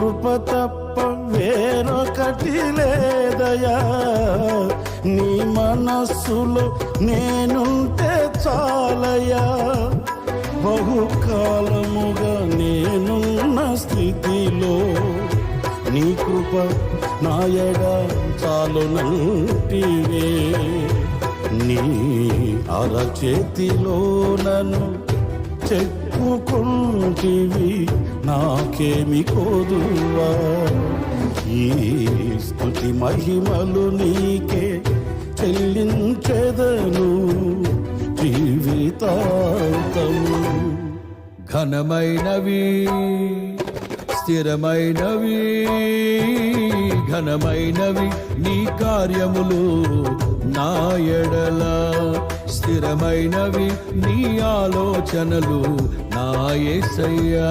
కృప తప్ప వేరొకటి లేదయా, నీ మనస్సులో నేనుంటే చాలయా. బహుకాలముగా నేనున్న స్థితిలో నీ కృప నాయడ చాలునంటివే. నీ అరచేతిలో నన్ను చెప్పుకుంటివి, నాకేమి కోదువా. ఈ స్తుతి మహిమలు నీకే చెల్లించెదను జీవితాంతము. ఘనమైనవి స్థిరమైనవి, ఘనమైనవి నీ కార్యములు నా ఎడల, స్థిరమైనవి నీ ఆలోచనలు నా యేసయ్యా.